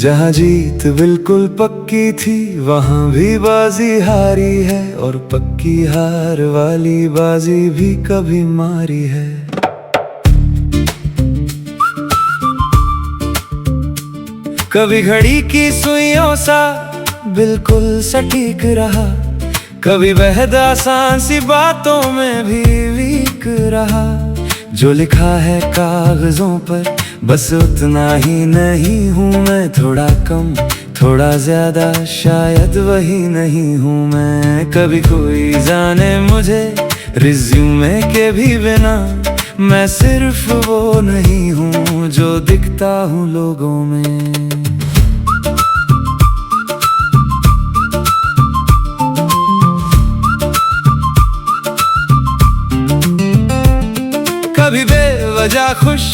जहाँ जीत बिल्कुल पक्की थी वहाँ भी बाजी हारी है, और पक्की हार वाली बाजी भी कभी मारी है। कभी घड़ी की सुइयों सा बिल्कुल सटीक रहा, कभी बेहद आसान सी बातों में भी वीक रहा। जो लिखा है कागजों पर बस उतना ही नहीं हूँ मैं, थोड़ा कम थोड़ा ज्यादा शायद वही नहीं हूँ मैं। कभी कोई जाने मुझे रिज्यूमे के भी बिना, मैं सिर्फ वो नहीं हूँ जो दिखता हूँ लोगों में। कभी बेवजह खुश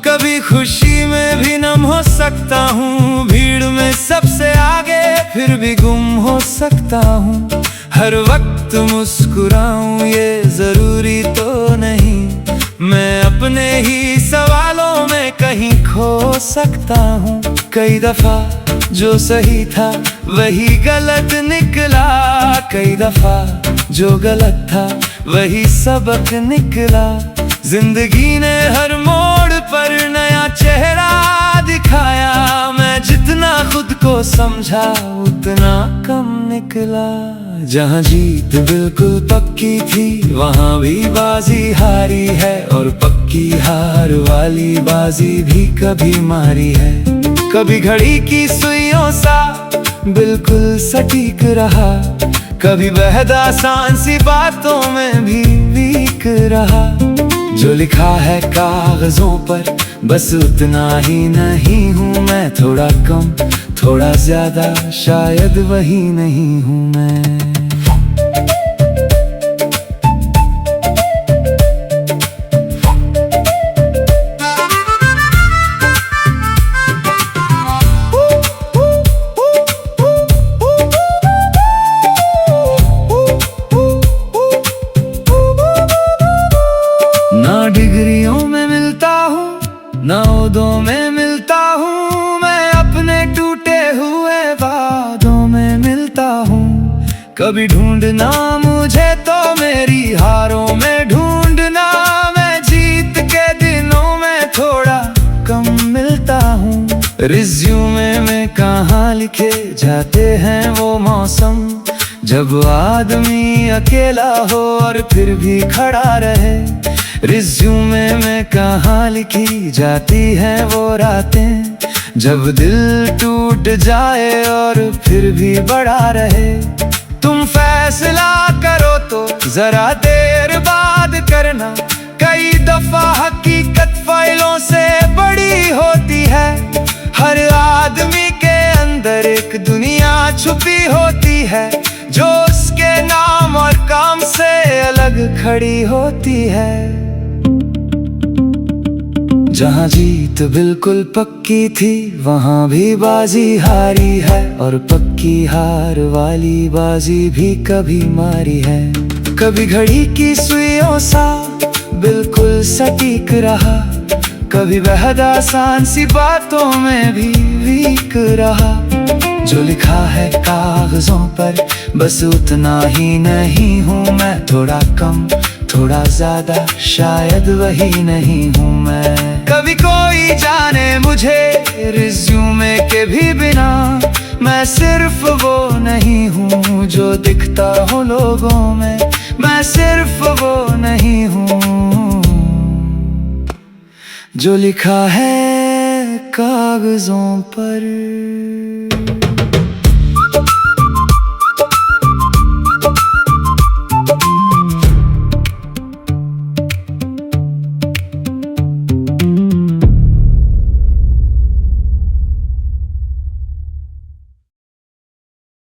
कभी खुशी में भी नम हो सकता हूँ, भीड़ में सबसे आगे फिर भी गुम हो सकता हूँ। हर वक्त मुस्कुराऊं ये जरूरी तो नहीं, मैं अपने ही सवालों में कहीं खो सकता हूँ। कई दफा जो सही था वही गलत निकला, कई दफा जो गलत था वही सबक निकला। जिंदगी ने हर मोड़ पर नया चेहरा दिखाया, मैं जितना खुद को समझा उतना कम निकला। जहाँ जीत बिल्कुल पक्की थी वहाँ भी बाजी हारी है, और पक्की हार वाली बाजी भी कभी मारी है। कभी घड़ी की सुइयों सा बिल्कुल सटीक रहा, कभी बेहद आसान सी बातों में भी वीक रहा। जो लिखा है कागजों पर बस उतना ही नहीं हूँ मैं, थोड़ा कम थोड़ा ज्यादा शायद वही नहीं हूँ मैं। ना डिग्रियों में मिलता हूँ ना ओहदों में मिलता हूँ, मैं अपने टूटे हुए वादों में मिलता हूँ। कभी ढूंढना मुझे तो मेरी हारों में ढूंढना, मैं जीत के दिनों में थोड़ा कम मिलता हूँ। रिज्यूमे में कहाँ लिखे जाते हैं वो मौसम, जब आदमी अकेला हो और फिर भी खड़ा रहे। रिज्यूमे में कहाँ लिखी जाती हैं वो रातें, जब दिल टूट जाए और फिर भी बड़ा रहे। तुम फैसला करो तो जरा देर बाद करना, कई दफा हकीकत फाइलों से बड़ी होती है। हर आदमी के अंदर एक दुनिया छुपी होती है, जो उसके नाम और काम से अलग खड़ी होती है। जहाँ जीत बिल्कुल पक्की थी वहाँ भी बाजी हारी है, और पक्की हार वाली बाजी भी कभी मारी है। कभी घड़ी की सुइयों सा बिल्कुल सटीक रहा, कभी बेहद आसान सी बातों में भी वीक रहा। जो लिखा है कागजों पर बस उतना ही नहीं हूँ मैं, थोड़ा कम थोड़ा ज्यादा शायद वही नहीं हूँ मैं। कभी कोई जाने मुझे रिज्यूमे के भी बिना, मैं सिर्फ वो नहीं हूँ जो दिखता हूँ लोगों में, मैं सिर्फ वो नहीं हूँ जो लिखा है कागजों पर।